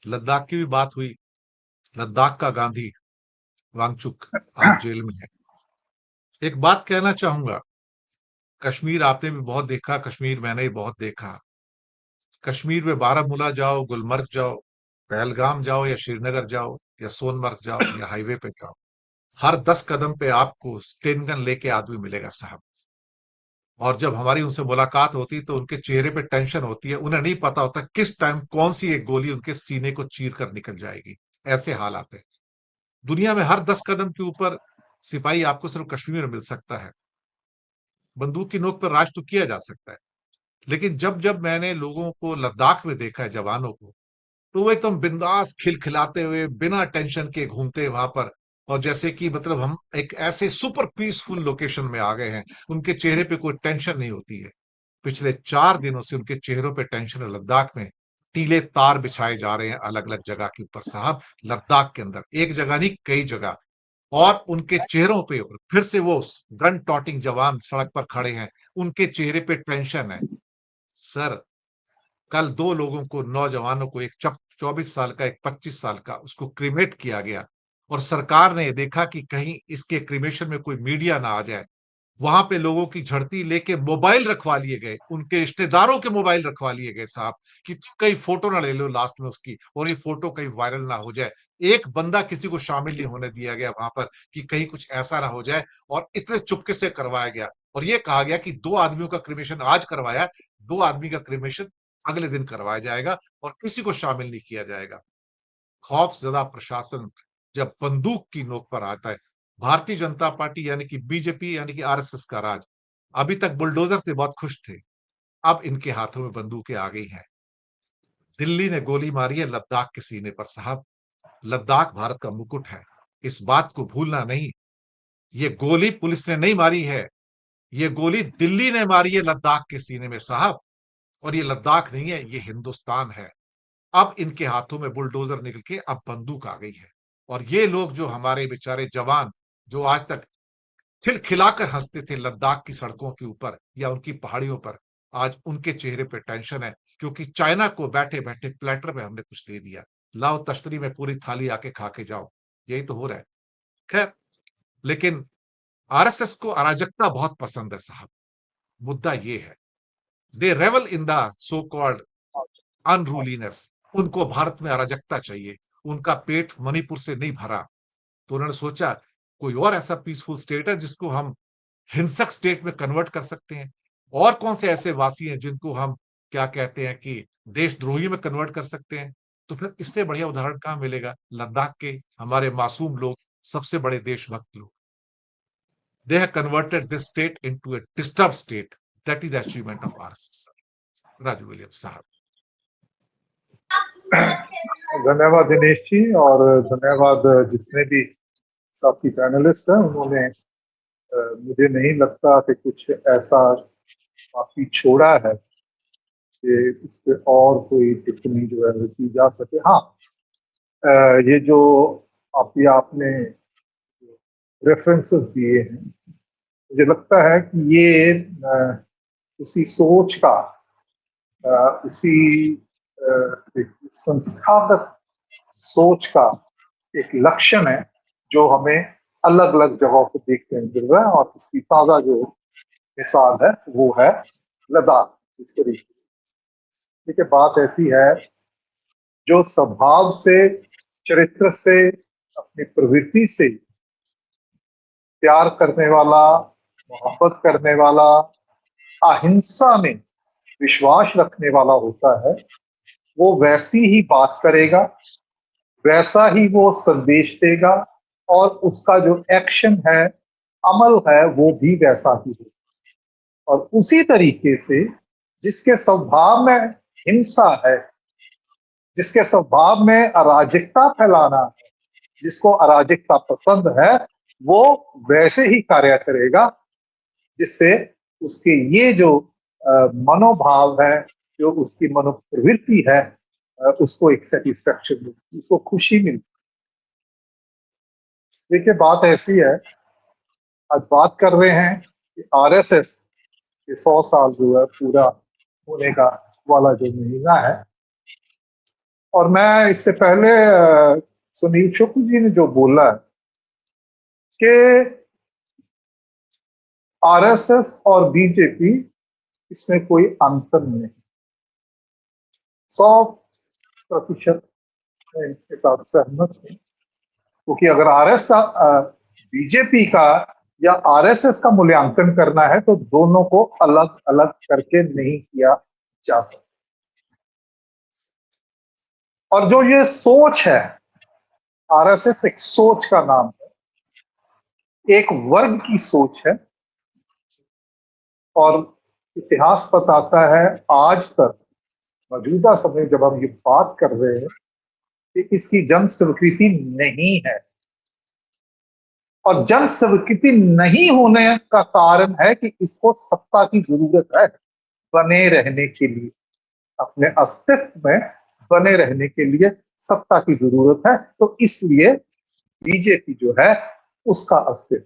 लद्दाख की भी बात हुई। लद्दाख का गांधी वांगचुक आज जेल में है। एक बात कहना चाहूंगा, कश्मीर आपने भी बहुत देखा, कश्मीर मैंने भी बहुत देखा। कश्मीर में बारामूला जाओ, गुलमर्ग जाओ, पहलगाम जाओ या श्रीनगर जाओ या सोनमर्ग जाओ या हाईवे पे जाओ, हर 10 कदम पे आपको स्टेन गन लेके आदमी मिलेगा साहब। और जब हमारी उनसे मुलाकात होती है तो उनके चेहरे पे टेंशन होती है, उन्हें नहीं पता होता किस टाइम कौन सी एक गोली उनके सीने को चीर कर निकल जाएगी। ऐसे हालात है। दुनिया में हर 10 कदम के ऊपर सिपाही आपको सिर्फ कश्मीर में मिल सकता है। बंदूक की नोक पर राज तो किया जा सकता है, लेकिन जब जब मैंने लोगों को लद्दाख में देखा है, जवानों को, तो वो एकदम बिंदास खिलखिलाते हुए बिना टेंशन के घूमते वहां पर। और जैसे कि मतलब हम एक ऐसे सुपर पीसफुल लोकेशन में आ गए हैं, उनके चेहरे पे कोई टेंशन नहीं होती है। पिछले 4 दिनों से उनके चेहरों पे टेंशन है। लद्दाख में टीले तार बिछाए जा रहे हैं अलग अलग जगह के ऊपर साहब, लद्दाख के अंदर एक जगह नहीं कई जगह। और उनके चेहरों पे फिर से वो गन टॉटिंग जवान सड़क पर खड़े हैं, उनके चेहरे पे टेंशन है। सर, कल 2 लोगों को, नौजवानों को, एक 24 साल का, एक 25 साल का, उसको क्रीमेट किया गया। और सरकार ने देखा कि कहीं इसके क्रीमेशन में कोई मीडिया ना आ जाए। वहां पे लोगों की झड़ती लेके मोबाइल रखवा लिए गए, उनके रिश्तेदारों के मोबाइल रखवा लिए गए साहब, कि कहीं फोटो ना ले लो लास्ट में उसकी, और ये फोटो कहीं वायरल ना हो जाए। एक बंदा किसी को शामिल नहीं होने दिया गया वहां पर, कि कहीं कुछ ऐसा ना हो जाए। और इतने चुपके से करवाया गया, और ये कहा गया कि 2 आदमियों का क्रिमेशन आज करवाया, 2 आदमी का क्रिमेशन अगले दिन करवाया जाएगा, और किसी को शामिल नहीं किया जाएगा। खौफजदा प्रशासन जब बंदूक की नोक पर आता है। भारतीय जनता पार्टी यानी कि बीजेपी यानी कि आरएसएस का राज, अभी तक बुलडोजर से बहुत खुश थे, अब इनके हाथों में बंदूकें आ गई हैं। दिल्ली ने गोली मारी है लद्दाख के सीने पर साहब। लद्दाख भारत का मुकुट है, इस बात को भूलना नहीं। ये गोली पुलिस ने नहीं मारी है, ये गोली दिल्ली ने मारी है लद्दाख के सीने में साहब। और ये लद्दाख नहीं है, ये हिंदुस्तान है। अब इनके हाथों में बुलडोजर निकल के अब बंदूक आ गई है। और ये लोग, जो हमारे बेचारे जवान, जो आज तक खिलखिलाकर हंसते थे लद्दाख की सड़कों के ऊपर या उनकी पहाड़ियों पर, आज उनके चेहरे पे टेंशन है, क्योंकि चाइना को बैठे बैठे प्लेटर में हमने कुछ दे दिया। लाओ तश्तरी में पूरी थाली आके खा के जाओ, यही तो हो रहा है। खैर, लेकिन आरएसएस को अराजकता बहुत पसंद है साहब। मुद्दा ये है, दे रेवल इन द सो कॉल्ड अनरूलीनेस। उनको भारत में अराजकता चाहिए। उनका पेट मणिपुर से नहीं भरा, तो उन्होंने सोचा कोई और ऐसा पीसफुल स्टेट है जिसको हम हिंसक स्टेट में कन्वर्ट कर सकते हैं। और कौन से ऐसे वासी हैं जिनको हम क्या कहते हैं कि देशद्रोही में कन्वर्ट कर सकते हैं। तो फिर इससे बढ़िया उदाहरण कहां मिलेगा, लद्दाख के हमारे मासूम लोग, सबसे बड़े देशभक्त लोग। They have converted this state into A disturb state. That is the achievement of RSS. Raju William साहब। धन्यवाद दिनेश जी, और धन्यवाद जितने भी साथी पैनलिस्ट हैं। उन्होंने मुझे नहीं लगता कि कुछ ऐसा बाकी छोड़ा है कि इस पे और कोई टिप्पणी जो है वो की जा सके। हाँ, ये जो आपने रेफरेंसेस दिए हैं, मुझे लगता है कि ये उसी सोच का, उसी एक संस्थागत सोच का एक लक्षण है, जो हमें अलग अलग जगहों पर देखने को मिल रहा है। और इसकी ताजा जो मिसाल है वो है लद्दाख। इस तरीके से देखिए, बात ऐसी है, जो स्वभाव से, चरित्र से, अपनी प्रवृत्ति से प्यार करने वाला, मोहब्बत करने वाला, अहिंसा में विश्वास रखने वाला होता है, वो वैसी ही बात करेगा, वैसा ही वो संदेश देगा, और उसका जो एक्शन है, अमल है, वो भी वैसा ही होगा। और उसी तरीके से जिसके स्वभाव में हिंसा है, जिसके स्वभाव में अराजकता फैलाना है, जिसको अराजकता पसंद है, वो वैसे ही कार्य करेगा, जिससे उसके ये जो मनोभाव है, जो उसकी मनोप्रवृत्ति है, उसको एक सेटिस्फेक्शन मिलती, उसको खुशी मिलती। देखिए, बात ऐसी है, आज बात कर रहे हैं कि आरएसएस के 100 साल जो है पूरा होने का वाला जो महीना है, और मैं इससे पहले सुनील शुक्ल जी ने जो बोला कि आरएसएस और बीजेपी इसमें कोई अंतर नहीं, 100% मैं इनके साथ सहमत हूं, क्योंकि अगर बीजेपी का या आरएसएस का मूल्यांकन करना है तो दोनों को अलग अलग करके नहीं किया जा सकता। और जो ये सोच है, आरएसएस एक सोच का नाम है, एक वर्ग की सोच है, और इतिहास बताता है आज तक मौजूदा समय जब हम ये बात कर रहे हैं कि इसकी जन स्वीकृति नहीं है। और जन स्वीकृति नहीं होने का कारण है कि इसको सत्ता की जरूरत है बने रहने के लिए, अपने अस्तित्व में बने रहने के लिए सत्ता की जरूरत है। तो इसलिए बीजेपी जो है उसका अस्तित्व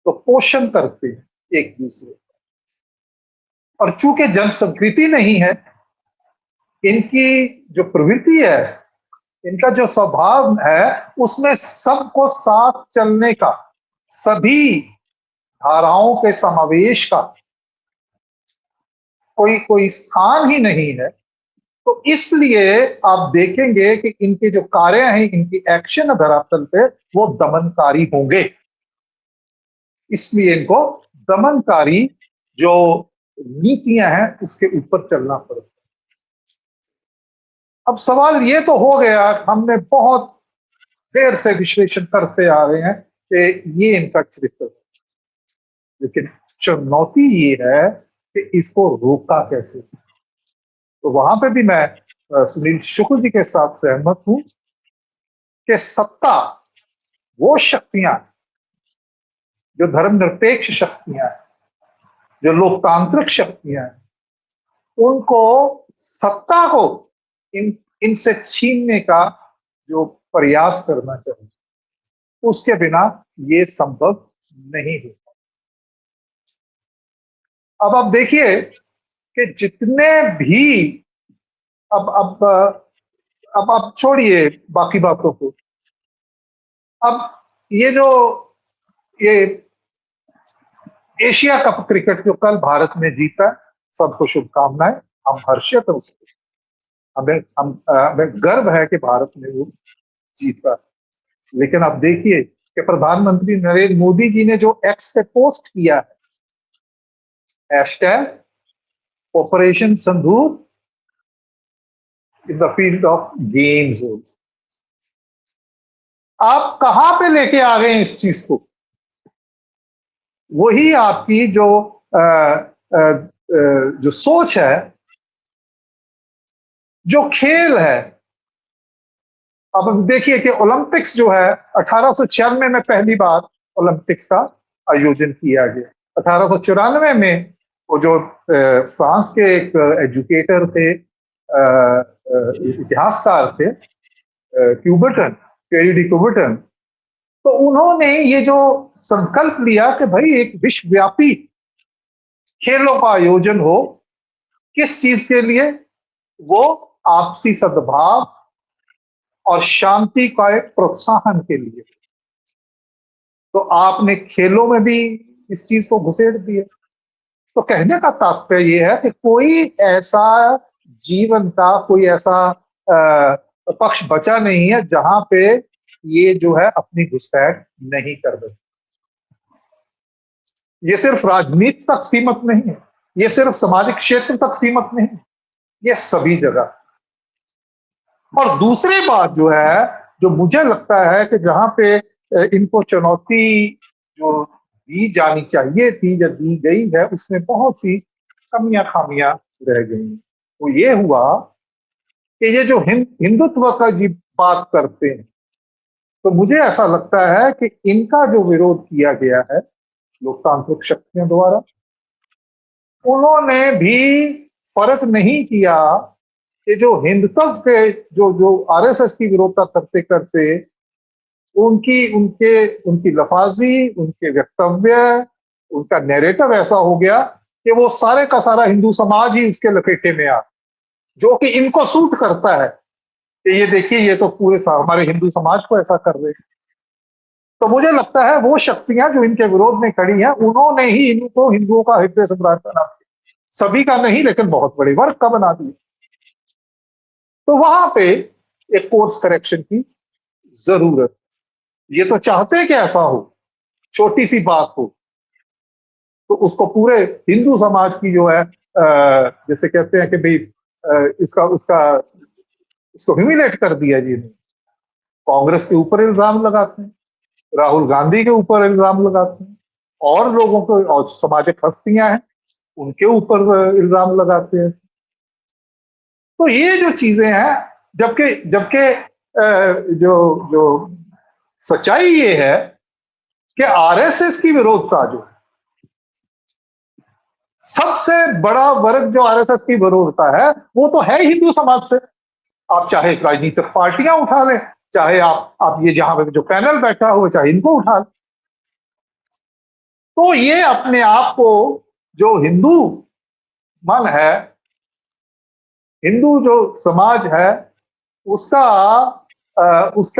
तो पोषण करते हैं एक दूसरे, और चूंकि जन स्वीकृति नहीं है, इनकी जो प्रवृत्ति है, इनका जो स्वभाव है, उसमें सबको साथ चलने का, सभी धाराओं के समावेश का कोई स्थान ही नहीं है। तो इसलिए आप देखेंगे कि इनके जो कार्य हैं, इनकी एक्शन धरातल पे वो दमनकारी होंगे, इसलिए इनको दमनकारी जो नीतियां हैं उसके ऊपर चलना पड़ता है। अब सवाल ये तो हो गया, हमने बहुत देर से विश्लेषण करते आ रहे हैं कि ये इनका चरित्र है, लेकिन चुनौती ये है कि इसको रोका कैसे। तो वहां पे भी मैं सुनील शुक्ल जी के साथ सहमत हूं कि सत्ता, वो शक्तियां जो धर्मनिरपेक्ष शक्तियां हैं, जो लोकतांत्रिक शक्तियां हैं, उनको सत्ता को इनसे छीनने का जो प्रयास करना चाहिए, उसके बिना ये संभव नहीं हो। अब आप देखिए कि जितने भी अब आप छोड़िए बाकी बातों को, अब ये एशिया कप क्रिकेट जो कल भारत ने जीता, सबको शुभकामनाएं, हम हर्षित हैं उसको, हमें गर्व है कि भारत ने वो जीता। लेकिन अब देखिए कि प्रधानमंत्री नरेंद्र मोदी जी ने जो एक्स पे पोस्ट किया है, hashtag operation संदूर in the field of games, आप कहां पे लेके आ गए इस चीज को? वही आपकी जो सोच है, जो खेल है। अब देखिए कि ओलंपिक्स जो है 1896 में पहली बार ओलंपिक्स का आयोजन किया गया। 1894 में वो जो फ्रांस के एक एजुकेटर थे, इतिहासकार थे, क्यूबर्टन, पेरी डी क्यूबर्टन, तो उन्होंने ये जो संकल्प लिया कि भाई एक विश्वव्यापी खेलों का आयोजन हो, किस चीज के लिए? वो आपसी सद्भाव और शांति का एक प्रोत्साहन के लिए। तो आपने खेलों में भी इस चीज को घुसेड़ दिया। तो कहने का तात्पर्य यह है कि कोई ऐसा जीवन का कोई ऐसा पक्ष बचा नहीं है जहां पे ये जो है अपनी घुसपैठ नहीं कर रहे। ये सिर्फ राजनीति तक सीमित नहीं है, ये सिर्फ सामाजिक क्षेत्र तक सीमित नहीं है, ये सभी जगह। और दूसरी बात जो है, जो मुझे लगता है कि जहां पे इनको चुनौती जो दी जानी चाहिए थी या दी गई है, उसमें बहुत सी कमियां खामियां रह गई। तो ये हुआ कि ये जो हिंदुत्व का जी बात करते हैं, तो मुझे ऐसा लगता है कि इनका जो विरोध किया गया है लोकतांत्रिक शक्तियों द्वारा, उन्होंने भी फर्क नहीं किया कि जो हिंदुत्व के जो आरएसएस की विरोधता करते करते उनकी लफाजी, उनके वक्तव्य, उनका नैरेटिव ऐसा हो गया कि वो सारे का सारा हिंदू समाज ही उसके लपेटे में आ, जो कि इनको सूट करता है। कि ये देखिए ये तो पूरे हमारे हिंदू समाज को ऐसा कर रहे हैं। तो मुझे लगता है वो शक्तियां जो इनके विरोध में खड़ी हैं, उन्होंने ही इनको हिंदुओं का हृदय सम्राट बना दिया। सभी का नहीं, लेकिन बहुत बड़े वर्ग का बना दिया। तो वहां पे एक कोर्स करेक्शन की जरूरत। ये तो चाहते कि ऐसा हो, छोटी सी बात हो तो उसको पूरे हिंदू समाज की जो है जैसे कहते हैं कि भाई इसका उसका इसको ह्यूमिलेट कर दिया जी ने। कांग्रेस के ऊपर इल्जाम लगाते हैं, राहुल गांधी के ऊपर इल्जाम लगाते हैं, और लोगों को, और सामाजिक हस्तियां हैं उनके ऊपर इल्जाम लगाते हैं। तो ये जो चीजें हैं, जबकि जबकि जो जो सच्चाई ये है कि आरएसएस की विरोधता जो सबसे बड़ा वर्ग जो आरएसएस की विरोधता है वो तो है हिंदू समाज से। आप चाहे राजनीतिक पार्टियां उठा लें, चाहे आप ये जहां पे जो पैनल बैठा हो चाहे इनको उठा लें, तो ये अपने आप को जो हिंदू मन है, हिंदू जो समाज है, उसका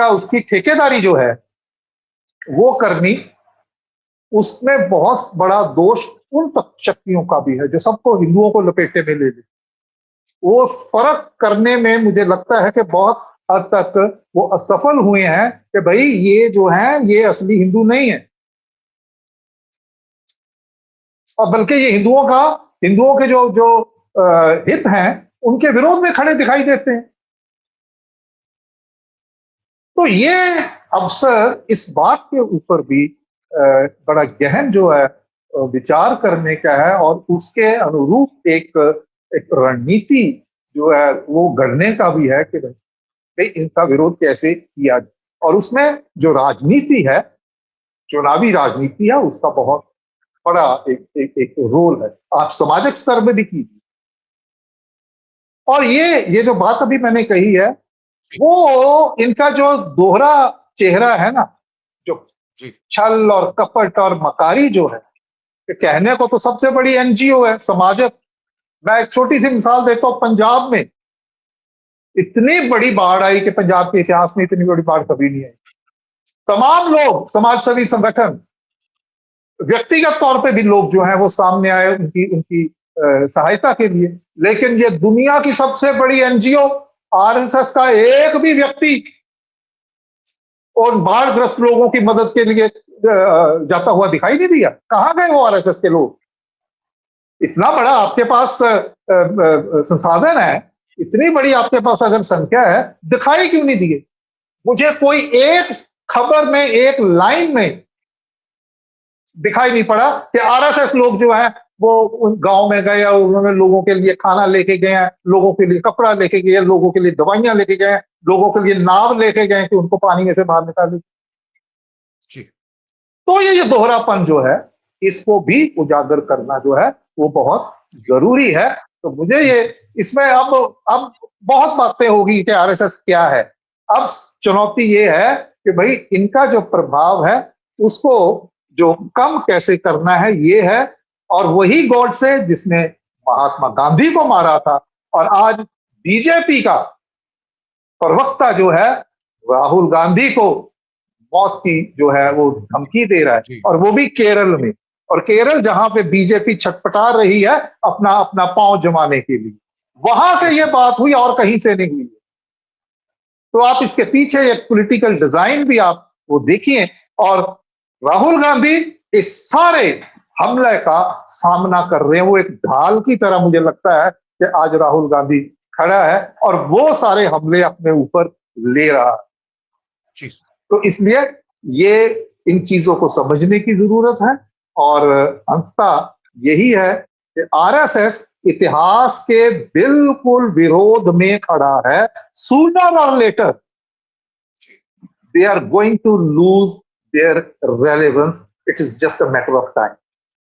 उसकी ठेकेदारी जो है वो करनी, उसमें बहुत बड़ा दोष उन तक शक्तियों का भी है जो सबको हिंदुओं को लपेटे में ले ले। वो फर्क करने में मुझे लगता है कि बहुत हद तक वो असफल हुए हैं कि भाई ये जो है ये असली हिंदू नहीं है, और बल्कि ये हिंदुओं के जो जो हित हैं उनके विरोध में खड़े दिखाई देते हैं। तो ये अवसर इस बात के ऊपर भी बड़ा गहन जो है विचार करने का है, और उसके अनुरूप एक रणनीति जो है वो गढ़ने का भी है कि भाई इनका विरोध कैसे किया जाए। और उसमें जो राजनीति है, चुनावी राजनीति है, उसका बहुत बड़ा एक रोल है। आप सामाजिक स्तर में भी कीजिए। और ये जो बात अभी मैंने कही है, वो इनका जो दोहरा चेहरा है ना, जो छल और कपट और मकारी जो है, कहने को तो सबसे बड़ी एनजीओ है समाजक। मैं एक छोटी सी मिसाल देता हूं, पंजाब में इतनी बड़ी बाढ़ आई कि पंजाब के इतिहास में इतनी बड़ी बाढ़ कभी नहीं आई। तमाम लोग, समाजसेवी संगठन, व्यक्तिगत तौर पे भी लोग जो हैं वो सामने आए उनकी उनकी सहायता के लिए। लेकिन ये दुनिया की सबसे बड़ी एनजीओ आरएसएस का एक भी व्यक्ति और बाढ़ग्रस्त लोगों की मदद के लिए जाता हुआ दिखाई नहीं दिया। कहां गए वो आरएसएस के लोग? इतना बड़ा आपके पास संसाधन है, इतनी बड़ी आपके पास अगर संख्या है, दिखाई क्यों नहीं दिए? मुझे कोई एक खबर में, एक लाइन में दिखाई नहीं पड़ा कि आरएसएस लोग जो है वो उन गांव में गए और उन्होंने लोगों के लिए खाना लेके गए हैं, लोगों के लिए कपड़ा लेके गए, लोगों के लिए दवाइयां लेके गए, लोगों के लिए नाव लेके गए कि उनको पानी में से बाहर निकाले। तो ये दोहरापन जो है, इसको भी उजागर करना जो है वो बहुत जरूरी है। तो मुझे ये इसमें अब बहुत बातें होगी कि आरएसएस क्या है। अब चुनौती ये है कि भाई इनका जो प्रभाव है उसको जो कम कैसे करना है ये है। और वही गॉडसे जिसने महात्मा गांधी को मारा था, और आज बीजेपी का प्रवक्ता जो है राहुल गांधी को मौत की जो है वो धमकी दे रहा है, और वो भी केरल में। और केरल जहां पे बीजेपी छटपटा रही है अपना अपना पांव जमाने के लिए, वहां से ये बात हुई और कहीं से नहीं हुई। तो आप इसके पीछे एक पॉलिटिकल डिजाइन भी आप वो देखिए। और राहुल गांधी इस सारे हमले का सामना कर रहे हैं। वो एक ढाल की तरह मुझे लगता है कि आज राहुल गांधी खड़ा है और वो सारे हमले अपने ऊपर ले रहा है। तो इसलिए ये इन चीजों को समझने की जरूरत है। और अंततः यही है कि आरएसएस इतिहास के बिल्कुल विरोध में खड़ा है। सूनर और later they are going to lose their relevance, it is just a matter of time.